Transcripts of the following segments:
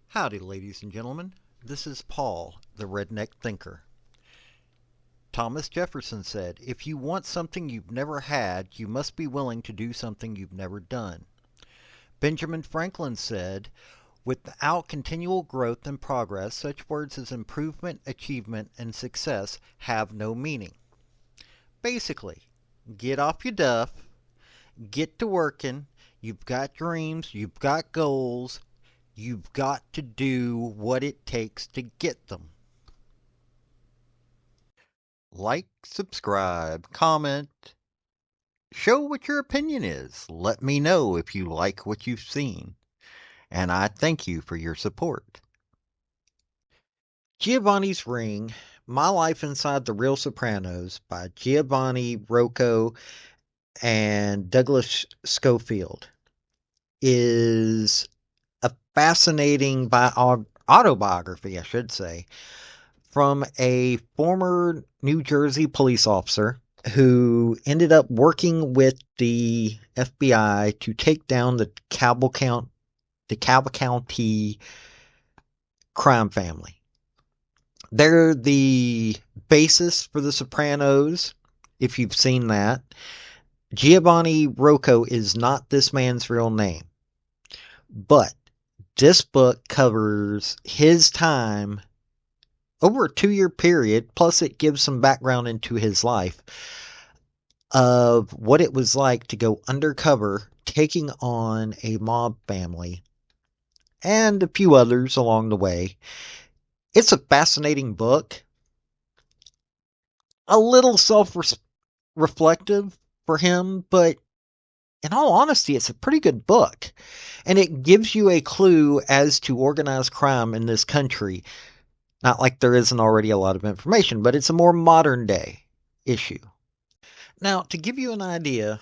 Howdy, ladies and gentlemen. This is Paul, the Redneck Thinker. Thomas Jefferson said, "If you want something you've never had, you must be willing to do something you've never done." Benjamin Franklin said, "Without continual growth and progress, such words as improvement, achievement, and success have no meaning." Basically, get off your duff, get to working, you've got dreams, you've got goals, you've got to do what it takes to get them. Like, subscribe, comment, show what your opinion is. Let me know if you like what you've seen. And I thank you for your support. Giovanni's Ring, My Life Inside the Real Sopranos by Giovanni, Rocco, and Douglas Schofield is a fascinating autobiography, I should say, from a former New Jersey police officer who ended up working with the FBI to take down the DeCavalcante crime family. They're the basis for The Sopranos, if you've seen that. Giovanni Rocco is not this man's real name, but this book covers his time over a 2-year period, plus it gives some background into his life of what it was like to go undercover, taking on a mob family, and a few others along the way. It's a fascinating book, a little self-reflective for him, but in all honesty, it's a pretty good book. And it gives you a clue as to organized crime in this country. Not like there isn't already a lot of information, but it's a more modern day issue. Now, to give you an idea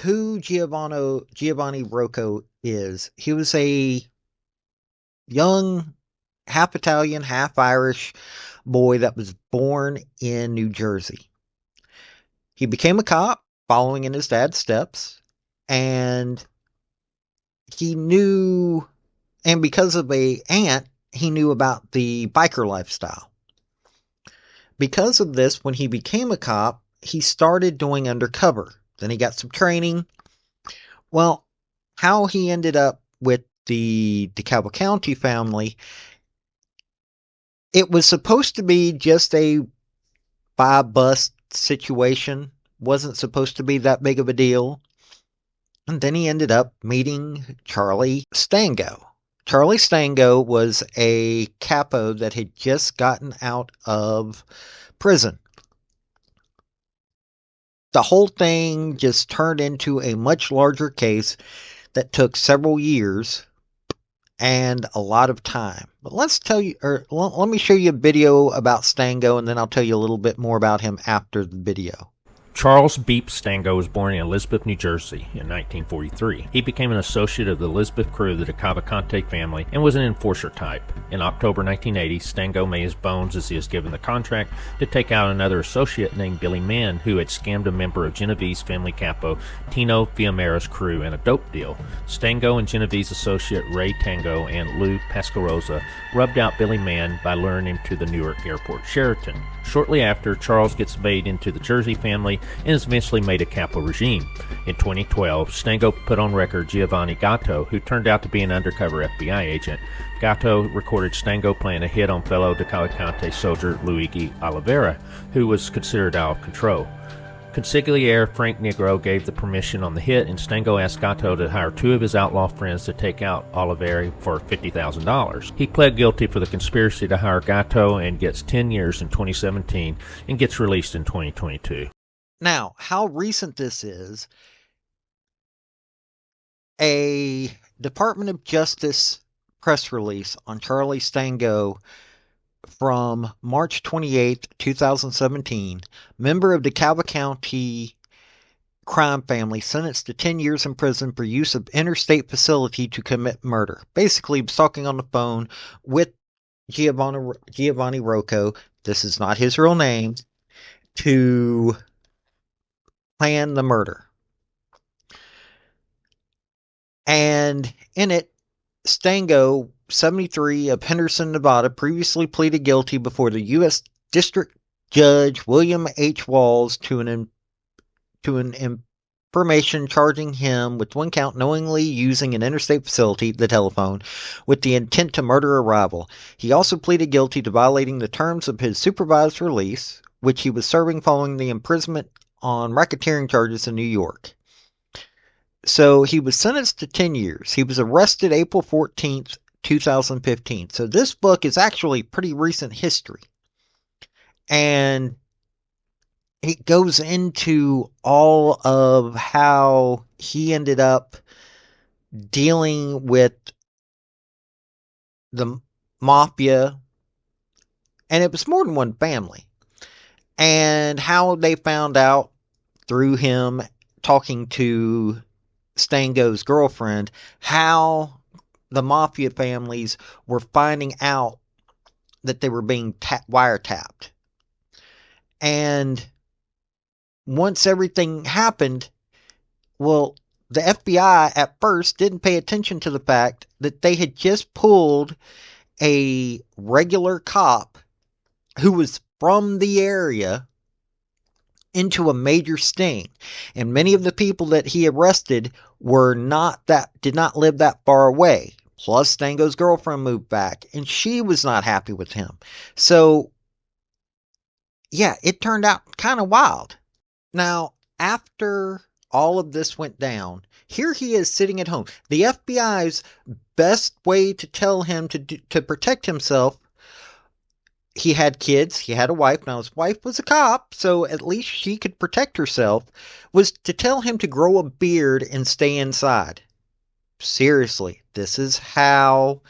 who Giovanni Rocco is, he was a young, half Italian, half Irish boy that was born in New Jersey. He became a cop following in his dad's steps, and he knew, and because of a aunt, he knew about the biker lifestyle. Because of this, when he became a cop, he started doing undercover. Then he got some training. Well, how he ended up with the DeCavalcante family, it was supposed to be just a buy-bust situation. Wasn't supposed to be that big of a deal. And then he ended up meeting Charlie Stango. Charlie Stango was a capo that had just gotten out of prison. The whole thing just turned into a much larger case that took several years and a lot of time. But let me show you a video about Stango, and then I'll tell you a little bit more about him after the video. Charles Beep Stango was born in Elizabeth, New Jersey in 1943. He became an associate of the Elizabeth crew of the DeCavalcante family and was an enforcer type. In October 1980, Stango made his bones as he was given the contract to take out another associate named Billy Mann, who had scammed a member of Genevieve's family capo, Tino Fiamara's crew, in a dope deal. Stango and Genevieve's associate Ray Tango and Lou Pascarosa rubbed out Billy Mann by luring him to the Newark Airport Sheraton. Shortly after, Charles gets made into the Jersey family and is eventually made a capo regime. In 2012, Stango put on record Giovanni Gatto, who turned out to be an undercover FBI agent. Gatto recorded Stango playing a hit on fellow DeCavalcante soldier Luigi Oliveira, who was considered out of control. Consigliere Frank Negro gave the permission on the hit, and Stango asked Gatto to hire 2 of his outlaw friends to take out Oliveira for $50,000. He pled guilty for the conspiracy to hire Gatto and gets 10 years in 2017 and gets released in 2022. Now, how recent this is, a Department of Justice press release on Charlie Stango from March 28, 2017, member of DeCavalcante crime family sentenced to 10 years in prison for use of interstate facility to commit murder. Basically, he was talking on the phone with Giovanni Rocco, this is not his real name, to plan the murder. And in it, Stango, 73, of Henderson, Nevada, previously pleaded guilty before the U.S. District Judge William H. Walls to an information charging him with one count knowingly using an interstate facility, the telephone, with the intent to murder a rival. He also pleaded guilty to violating the terms of his supervised release, which he was serving following the imprisonment on racketeering charges in New York. So he was sentenced to 10 years. He was arrested April 14th, 2015. So this book is actually pretty recent history. And it goes into all of how he ended up dealing with the mafia, and it was more than one family, and how they found out through him talking to Stango's girlfriend how the mafia families were finding out that they were being wiretapped. And once everything happened, well, the FBI at first didn't pay attention to the fact that they had just pulled a regular cop who was from the area into a major sting. And many of the people that he arrested did not live that far away. Plus, Stango's girlfriend moved back, and she was not happy with him. So, yeah, it turned out kind of wild. Now, after all of this went down, here he is sitting at home. The FBI's best way to tell him to protect himself, he had kids, he had a wife. Now, his wife was a cop, so at least she could protect herself, was to tell him to grow a beard and stay inside. Seriously, this is how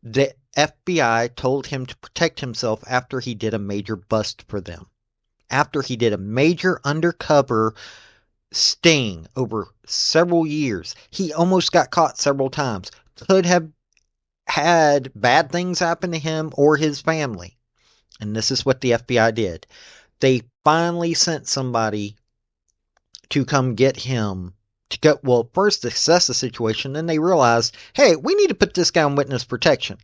the FBI told him to protect himself after he did a major bust for them. After he did a major undercover sting over several years. He almost got caught several times. Could have had bad things happen to him or his family. And this is what the FBI did. They finally sent somebody to come get him to go, well, first assess the situation, then they realized, hey, we need to put this guy on witness protection.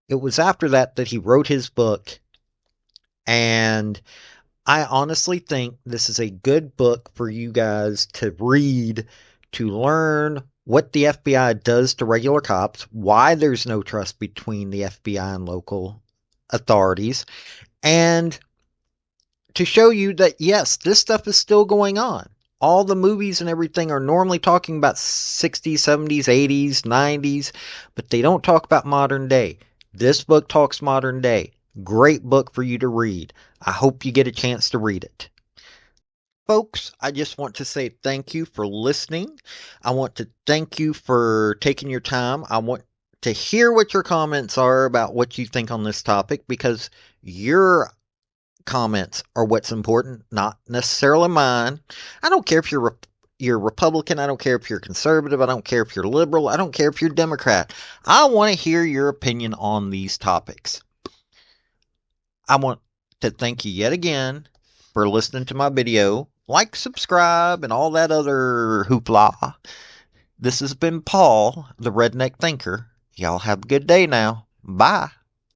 It was after that that he wrote his book, and I honestly think this is a good book for you guys to read, to learn what the FBI does to regular cops, why there's no trust between the FBI and local authorities, and to show you that, yes, this stuff is still going on. All the movies and everything are normally talking about 60s, 70s, 80s, 90s, but they don't talk about modern day. This book talks modern day. Great book for you to read. I hope you get a chance to read it. Folks, I just want to say thank you for listening. I want to thank you for taking your time. I want to hear what your comments are about what you think on this topic, because your comments are what's important, not necessarily mine. I don't care if you're Republican. I don't care if you're conservative. I don't care if you're liberal. I don't care if you're Democrat. I want to hear your opinion on these topics. I want to thank you yet again for listening to my video. Like, subscribe, and all that other hoopla. This has been Paul, the Redneck Thinker. Y'all have a good day now. Bye.